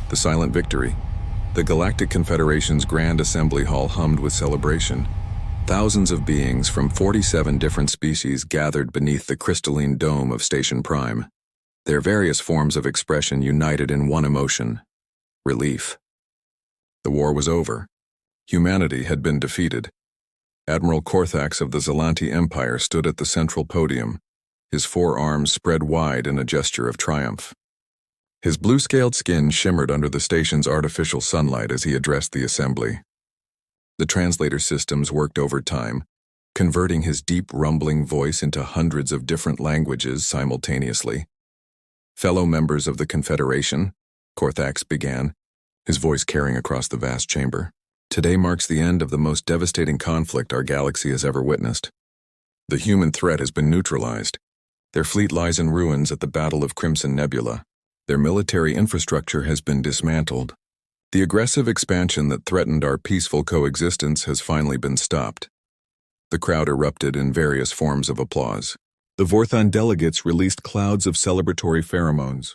The silent victory. The Galactic Confederation's Grand Assembly Hall hummed with celebration. Thousands of beings from 47 different species gathered beneath the crystalline dome of Station Prime. Their various forms of expression united in one emotion: relief. The war was over. Humanity had been defeated. Admiral Korthax of the Zelanti Empire stood at the central podium, his four arms spread wide in a gesture of triumph. His blue-scaled skin shimmered under the station's artificial sunlight as he addressed the assembly. The translator systems worked overtime, converting his deep, rumbling voice into hundreds of different languages simultaneously. "Fellow members of the Confederation," Korthax began, his voice carrying across the vast chamber. "Today marks the end of the most devastating conflict our galaxy has ever witnessed. The human threat has been neutralized. Their fleet lies in ruins at the Battle of Crimson Nebula. Their military infrastructure has been dismantled. The aggressive expansion that threatened our peaceful coexistence has finally been stopped." The crowd erupted in various forms of applause. The Vorthon delegates released clouds of celebratory pheromones.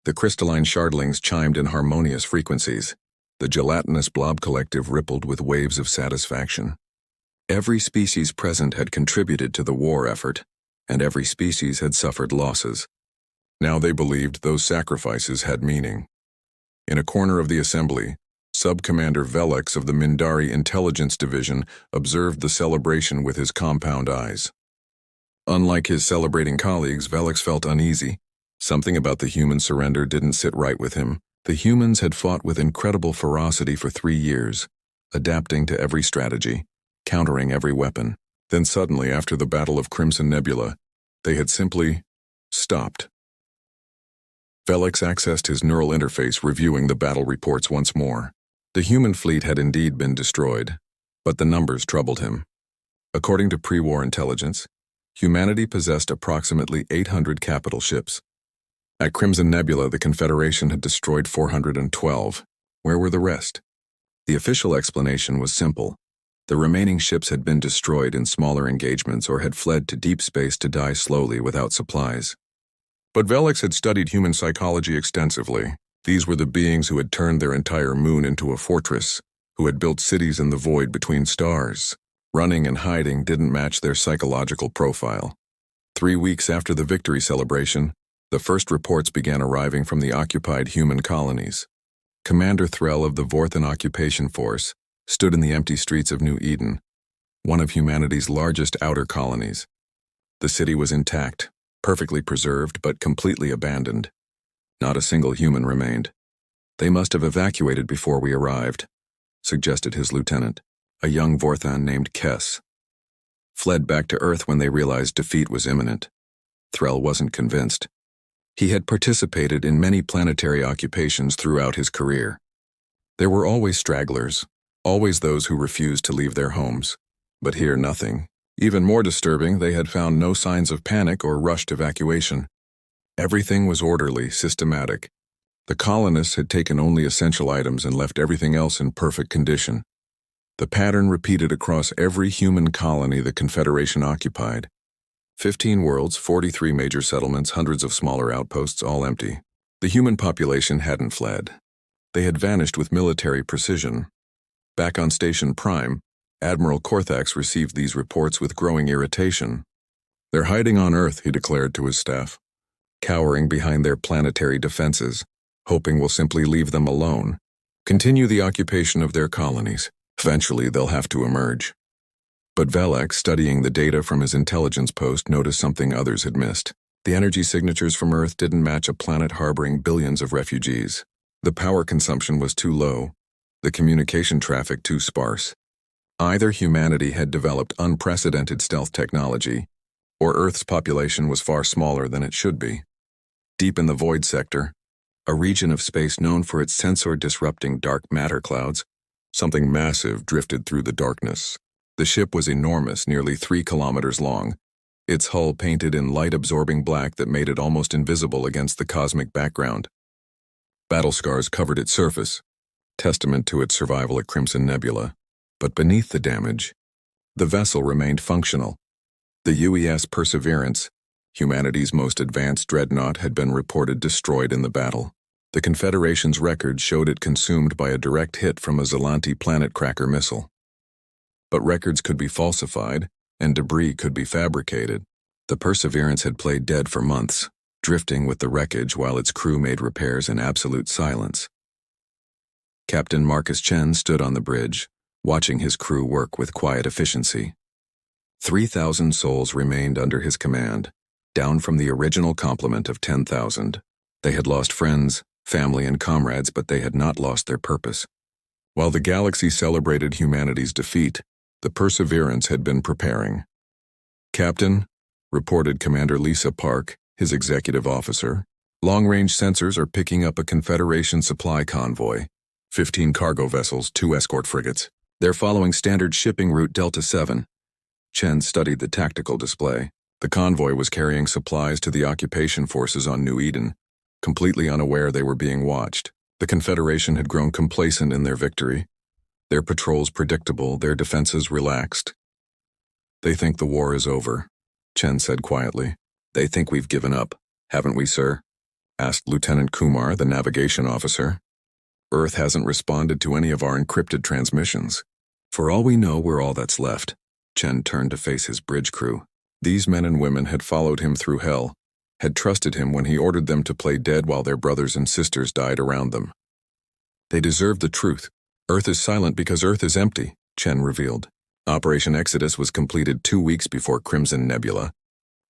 The crystalline shardlings chimed in harmonious frequencies. The gelatinous blob collective rippled with waves of satisfaction. Every species present had contributed to the war effort, and every species had suffered losses. Now they believed those sacrifices had meaning. In a corner of the assembly, Sub-Commander Velix of the Mindari Intelligence Division observed the celebration with his compound eyes. Unlike his celebrating colleagues, Velix felt uneasy. Something about the human surrender didn't sit right with him. The humans had fought with incredible ferocity for 3 years, adapting to every strategy, countering every weapon. Then suddenly, after the Battle of Crimson Nebula, they had simply stopped. Velix accessed his neural interface, reviewing the battle reports once more. The human fleet had indeed been destroyed, but the numbers troubled him. According to pre-war intelligence, humanity possessed approximately 800 capital ships. At Crimson Nebula, the Confederation had destroyed 412. Where were the rest? The official explanation was simple. The remaining ships had been destroyed in smaller engagements or had fled to deep space to die slowly without supplies. But Velix had studied human psychology extensively. These were the beings who had turned their entire moon into a fortress, who had built cities in the void between stars. Running and hiding didn't match their psychological profile. 3 weeks after the victory celebration, the first reports began arriving from the occupied human colonies. Commander Threll of the Vorthon Occupation Force stood in the empty streets of New Eden, one of humanity's largest outer colonies. The city was intact, perfectly preserved but completely abandoned. Not a single human remained. "They must have evacuated before we arrived," suggested his lieutenant, a young Vorthon named Kess. "Fled back to Earth when they realized defeat was imminent." Threll wasn't convinced. He had participated in many planetary occupations throughout his career. There were always stragglers, always those who refused to leave their homes. But here nothing. Even more disturbing, they had found no signs of panic or rushed evacuation. Everything was orderly, systematic. The colonists had taken only essential items and left everything else in perfect condition. The pattern repeated across every human colony the Confederation occupied. 15 worlds, 43 major settlements, hundreds of smaller outposts, all empty. The human population hadn't fled. They had vanished with military precision. Back on Station Prime, Admiral Korthax received these reports with growing irritation. "They're hiding on Earth," he declared to his staff, "cowering behind their planetary defenses, hoping we'll simply leave them alone. Continue the occupation of their colonies. Eventually, they'll have to emerge." But Velix, studying the data from his intelligence post, noticed something others had missed. The energy signatures from Earth didn't match a planet harboring billions of refugees. The power consumption was too low, the communication traffic too sparse. Either humanity had developed unprecedented stealth technology, or Earth's population was far smaller than it should be. Deep in the void sector, a region of space known for its sensor-disrupting dark matter clouds, something massive drifted through the darkness. The ship was enormous, nearly 3 kilometers long, its hull painted in light-absorbing black that made it almost invisible against the cosmic background. Battle scars covered its surface, testament to its survival at Crimson Nebula. But beneath the damage, the vessel remained functional. The UES Perseverance, humanity's most advanced dreadnought, had been reported destroyed in the battle. The Confederation's records showed it consumed by a direct hit from a Zelante planet cracker missile. But records could be falsified, and debris could be fabricated. The Perseverance had played dead for months, drifting with the wreckage while its crew made repairs in absolute silence. Captain Marcus Chen stood on the bridge, watching his crew work with quiet efficiency. 3,000 souls remained under his command, down from the original complement of 10,000. They had lost friends, family, and comrades, but they had not lost their purpose. While the galaxy celebrated humanity's defeat, the Perseverance had been preparing. "Captain," reported Commander Lisa Park, his executive officer, "long-range sensors are picking up a Confederation supply convoy, 15 cargo vessels, 2 escort frigates. They're following standard shipping route Delta 7. Chen studied the tactical display. The convoy was carrying supplies to the occupation forces on New Eden, completely unaware they were being watched. The Confederation had grown complacent in their victory. Their patrols predictable, their defenses relaxed. "They think the war is over," Chen said quietly. "They think we've given up, haven't we, sir?" asked Lieutenant Kumar, the navigation officer. "Earth hasn't responded to any of our encrypted transmissions. For all we know, we're all that's left." Chen turned to face his bridge crew. These men and women had followed him through hell, had trusted him when he ordered them to play dead while their brothers and sisters died around them. "They deserve the truth. Earth is silent because Earth is empty," Chen revealed. Operation Exodus was completed 2 weeks before Crimson Nebula.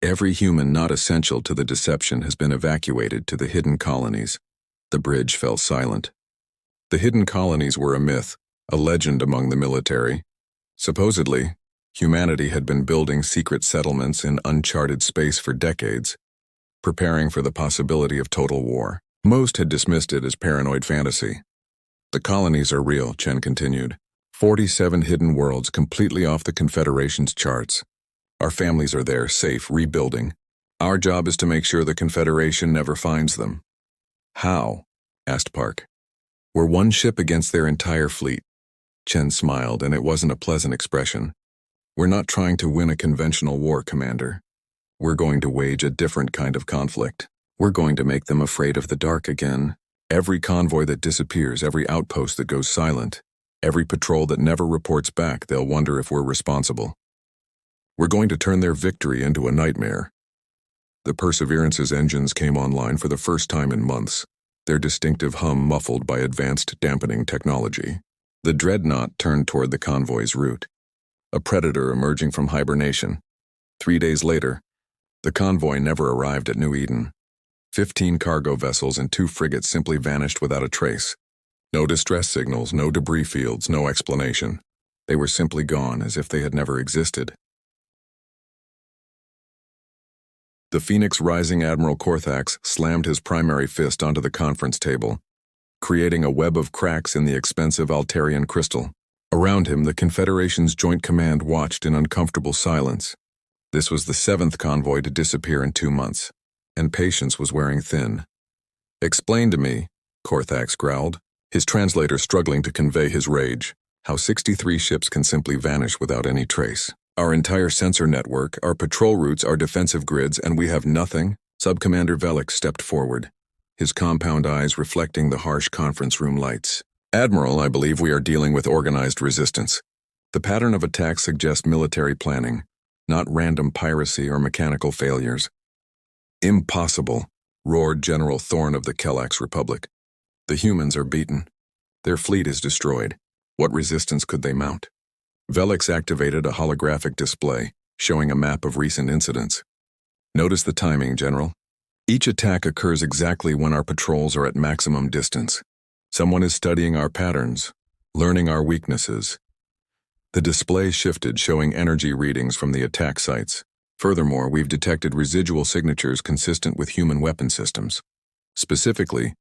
Every human not essential to the deception has been evacuated to the hidden colonies. The bridge fell silent. The hidden colonies were a myth, a legend among the military. Supposedly, humanity had been building secret settlements in uncharted space for decades, preparing for the possibility of total war. Most had dismissed it as paranoid fantasy. "The colonies are real," Chen continued. 47 hidden worlds completely off the Confederation's charts. Our families are there, safe, rebuilding. Our job is to make sure the Confederation never finds them." "How?" asked Park. "We're one ship against their entire fleet." Chen smiled, and it wasn't a pleasant expression. "We're not trying to win a conventional war, Commander. We're going to wage a different kind of conflict. We're going to make them afraid of the dark again. Every convoy that disappears, every outpost that goes silent, every patrol that never reports back, they'll wonder if we're responsible. We're going to turn their victory into a nightmare." The Perseverance's engines came online for the first time in months, their distinctive hum muffled by advanced dampening technology. The Dreadnought turned toward the convoy's route, a predator emerging from hibernation. 3 days later, the convoy never arrived at New Eden. 15 cargo vessels and 2 frigates simply vanished without a trace. No distress signals, no debris fields, no explanation. They were simply gone, as if they had never existed. The Phoenix Rising Admiral Korthax slammed his primary fist onto the conference table, creating a web of cracks in the expensive Altarian crystal. Around him, the Confederation's Joint Command watched in uncomfortable silence. This was the 7th convoy to disappear in 2 months, and patience was wearing thin. "Explain to me," Korthax growled, his translator struggling to convey his rage, "how 63 ships can simply vanish without any trace. Our entire sensor network, our patrol routes, our defensive grids, and we have nothing?" Subcommander Velik stepped forward, his compound eyes reflecting the harsh conference room lights. "Admiral, I believe we are dealing with organized resistance. The pattern of attack suggests military planning, not random piracy or mechanical failures." "Impossible," roared General Thorne of the Kellax Republic. "The humans are beaten. Their fleet is destroyed. What resistance could they mount?" Velix activated a holographic display, showing a map of recent incidents. "Notice the timing, General. Each attack occurs exactly when our patrols are at maximum distance. Someone is studying our patterns, learning our weaknesses." The display shifted, showing energy readings from the attack sites. "Furthermore, we've detected residual signatures consistent with human weapon systems. Specifically,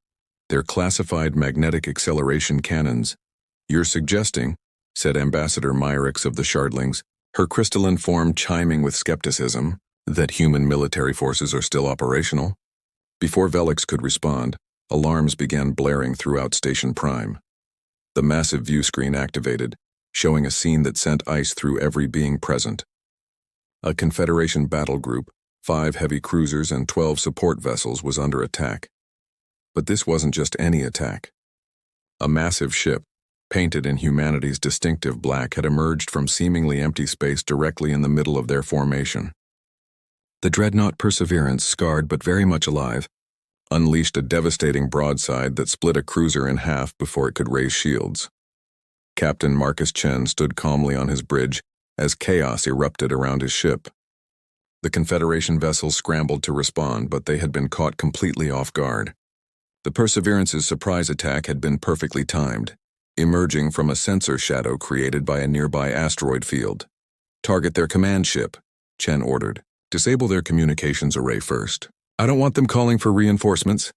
they're classified magnetic acceleration cannons." "You're suggesting," said Ambassador Myrix of the Shardlings, her crystalline form chiming with skepticism, "that human military forces are still operational?" Before Velix could respond, alarms began blaring throughout Station Prime. The massive view screen activated, showing a scene that sent ice through every being present. A Confederation battle group, 5 heavy cruisers and 12 support vessels, was under attack. But this wasn't just any attack. A massive ship, painted in humanity's distinctive black, had emerged from seemingly empty space directly in the middle of their formation. The Dreadnought Perseverance, scarred but very much alive, unleashed a devastating broadside that split a cruiser in half before it could raise shields. Captain Marcus Chen stood calmly on his bridge as chaos erupted around his ship. The Confederation vessels scrambled to respond, but they had been caught completely off guard. The Perseverance's surprise attack had been perfectly timed, emerging from a sensor shadow created by a nearby asteroid field. "Target their command ship," Chen ordered. "Disable their communications array first. I don't want them calling for reinforcements."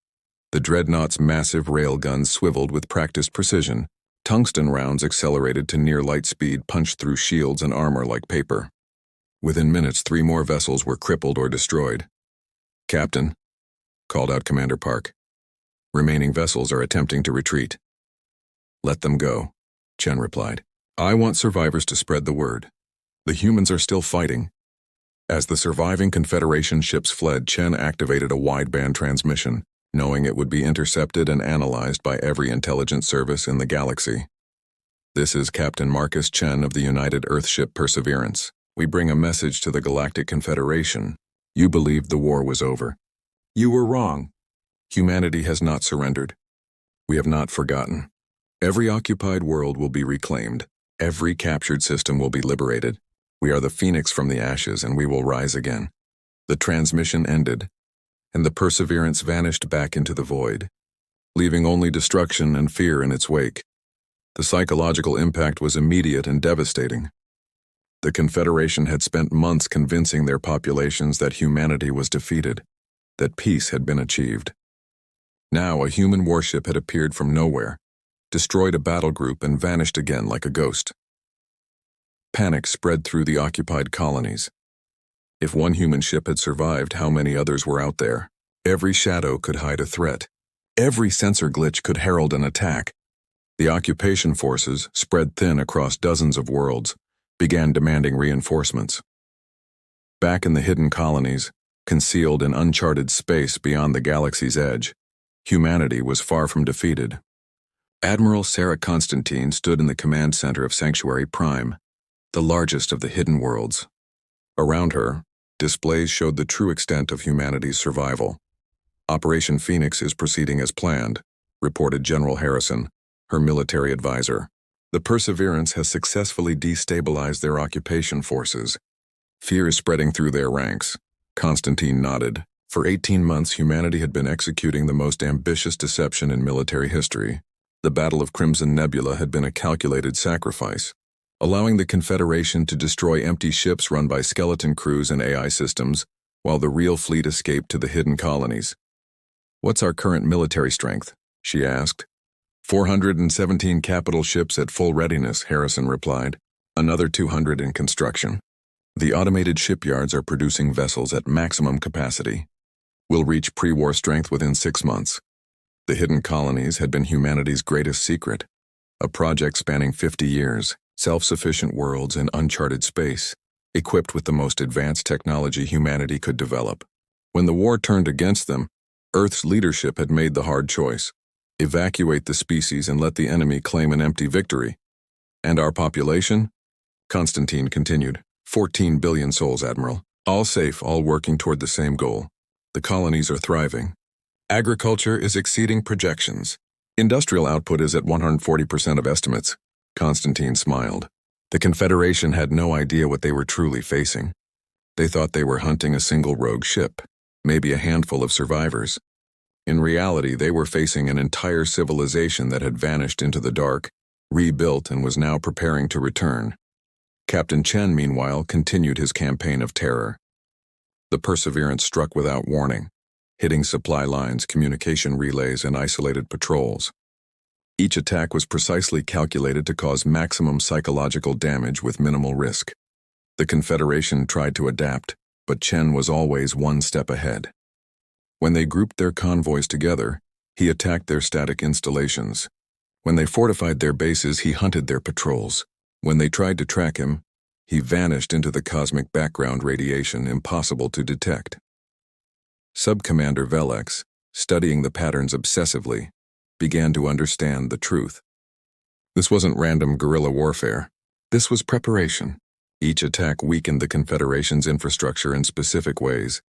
The Dreadnought's massive railguns swiveled with practiced precision. Tungsten rounds accelerated to near light speed punched through shields and armor like paper. Within minutes, 3 more vessels were crippled or destroyed. "Captain," called out Commander Park. "Remaining vessels are attempting to retreat." "Let them go," Chen replied. "I want survivors to spread the word. The humans are still fighting." As the surviving Confederation ships fled, Chen activated a wideband transmission, knowing it would be intercepted and analyzed by every intelligence service in the galaxy. "This is Captain Marcus Chen of the United Earthship Perseverance. We bring a message to the Galactic Confederation. You believed the war was over. You were wrong. Humanity has not surrendered. We have not forgotten. Every occupied world will be reclaimed. Every captured system will be liberated. We are the phoenix from the ashes, and we will rise again." The transmission ended, and the Perseverance vanished back into the void, leaving only destruction and fear in its wake. The psychological impact was immediate and devastating. The Confederation had spent months convincing their populations that humanity was defeated, that peace had been achieved. Now a human warship had appeared from nowhere, destroyed a battle group, and vanished again like a ghost. Panic spread through the occupied colonies. If one human ship had survived, how many others were out there? Every shadow could hide a threat. Every sensor glitch could herald an attack. The occupation forces, spread thin across dozens of worlds, began demanding reinforcements. Back in the hidden colonies, concealed in uncharted space beyond the galaxy's edge, humanity was far from defeated. Admiral Sarah Constantine stood in the command center of Sanctuary Prime, the largest of the hidden worlds. Around her, displays showed the true extent of humanity's survival. "Operation Phoenix is proceeding as planned," reported General Harrison, her military advisor. "The Perseverance has successfully destabilized their occupation forces. Fear is spreading through their ranks." Constantine nodded. For 18 months, humanity had been executing the most ambitious deception in military history. The Battle of Crimson Nebula had been a calculated sacrifice, allowing the Confederation to destroy empty ships run by skeleton crews and AI systems, while the real fleet escaped to the hidden colonies. "What's our current military strength?" she asked. 417 capital ships at full readiness," Harrison replied. "Another 200 in construction. The automated shipyards are producing vessels at maximum capacity. We'll reach pre-war strength within 6 months." The hidden colonies had been humanity's greatest secret, a project spanning 50 years, self-sufficient worlds in uncharted space, equipped with the most advanced technology humanity could develop. When the war turned against them, Earth's leadership had made the hard choice: evacuate the species and let the enemy claim an empty victory. "And our population?" Constantine continued. 14 billion souls, Admiral. All safe, all working toward the same goal. The colonies are thriving. Agriculture is exceeding projections. Industrial output is at 140% of estimates. Constantine smiled. The Confederation had no idea what they were truly facing. They thought they were hunting a single rogue ship, maybe a handful of survivors. In reality, they were facing an entire civilization that had vanished into the dark, rebuilt, and was now preparing to return. Captain Chen, meanwhile, continued his campaign of terror. The Perseverance struck without warning, hitting supply lines, communication relays, and isolated patrols. Each attack was precisely calculated to cause maximum psychological damage with minimal risk. The Confederation tried to adapt, but Chen was always one step ahead. When they grouped their convoys together, he attacked their static installations. When they fortified their bases, he hunted their patrols. When they tried to track him, he vanished into the cosmic background radiation impossible to detect. Sub-Commander Velex, studying the patterns obsessively, began to understand the truth. This wasn't random guerrilla warfare. This was preparation. Each attack weakened the Confederation's infrastructure in specific ways,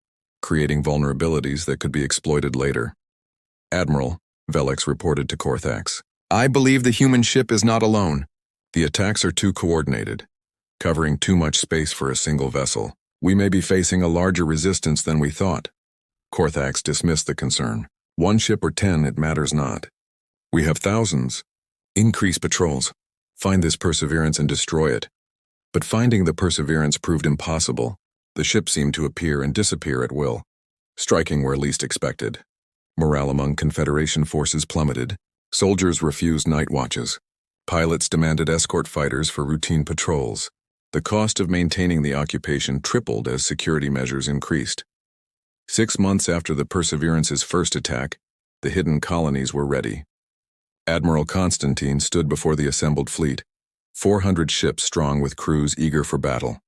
creating vulnerabilities that could be exploited later. Admiral Velix reported to Korthax, "I believe the human ship is not alone. The attacks are too coordinated, covering too much space for a single vessel. We may be facing a larger resistance than we thought." Korthax dismissed the concern. "1 ship or 10, it matters not. We have thousands. Increase patrols. Find this Perseverance and destroy it." But finding the Perseverance proved impossible. The ship seemed to appear and disappear at will, striking where least expected. Morale among Confederation forces plummeted. Soldiers refused night watches. Pilots demanded escort fighters for routine patrols. The cost of maintaining the occupation tripled as security measures increased. 6 months after the Perseverance's first attack, the hidden colonies were ready. Admiral Constantine stood before the assembled fleet, 400 ships strong with crews eager for battle.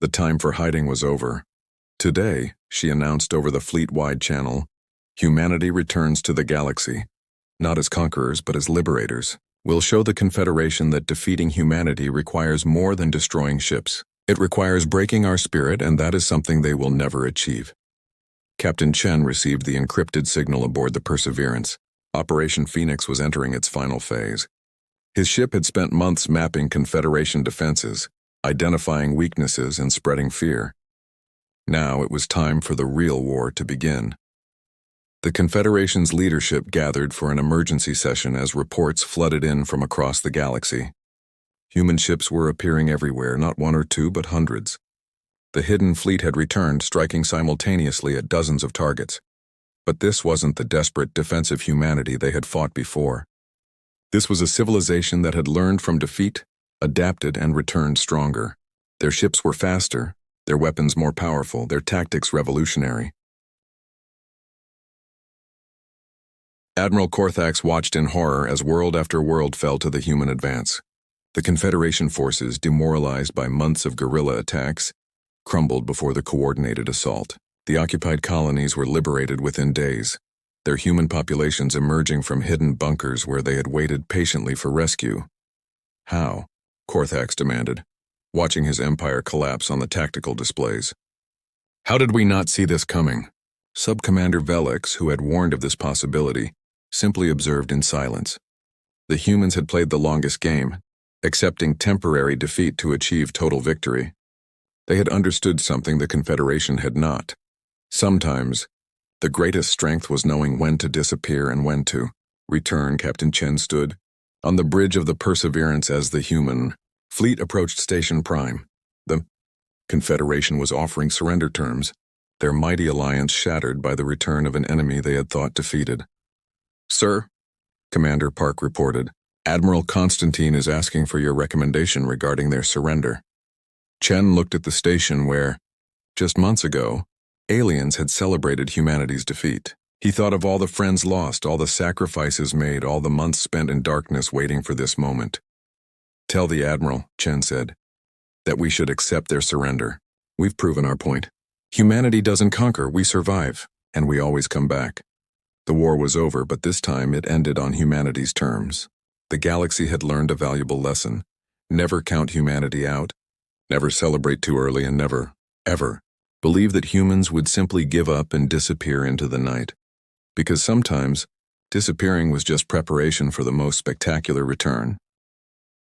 The time for hiding was over. "Today," she announced over the fleet-wide channel, "humanity returns to the galaxy. Not as conquerors, but as liberators. We'll show the Confederation that defeating humanity requires more than destroying ships. It requires breaking our spirit, and that is something they will never achieve." Captain Chen received the encrypted signal aboard the Perseverance. Operation Phoenix was entering its final phase. His ship had spent months mapping Confederation defenses, identifying weaknesses and spreading fear. Now it was time for the real war to begin. The Confederation's leadership gathered for an emergency session as reports flooded in from across the galaxy. Human ships were appearing everywhere, not 1 or 2, but hundreds. The hidden fleet had returned, striking simultaneously at dozens of targets. But this wasn't the desperate defensive humanity they had fought before. This was a civilization that had learned from defeat, adapted, and returned stronger. Their ships were faster, their weapons more powerful, their tactics revolutionary. Admiral Korthax watched in horror as world after world fell to the human advance. The Confederation forces, demoralized by months of guerrilla attacks, crumbled before the coordinated assault. The occupied colonies were liberated within days, their human populations emerging from hidden bunkers where they had waited patiently for rescue. "How?" Korthax demanded, watching his empire collapse on the tactical displays. "How did we not see this coming?" Sub-Commander Velix, who had warned of this possibility, simply observed in silence. The humans had played the longest game, accepting temporary defeat to achieve total victory. They had understood something the Confederation had not. Sometimes, the greatest strength was knowing when to disappear and when to return. Captain Chen stood on the bridge of the Perseverance as the human fleet approached Station Prime. The Confederation was offering surrender terms, their mighty alliance shattered by the return of an enemy they had thought defeated. "Sir," Commander Park reported, "Admiral Constantine is asking for your recommendation regarding their surrender." Chen looked at the station where, just months ago, aliens had celebrated humanity's defeat. He thought of all the friends lost, all the sacrifices made, all the months spent in darkness waiting for this moment. "Tell the Admiral," Chen said, "that we should accept their surrender. We've proven our point. Humanity doesn't conquer, we survive, and we always come back." The war was over, but this time it ended on humanity's terms. The galaxy had learned a valuable lesson. Never count humanity out, never celebrate too early, and never, ever, believe that humans would simply give up and disappear into the night. Because sometimes, disappearing was just preparation for the most spectacular return.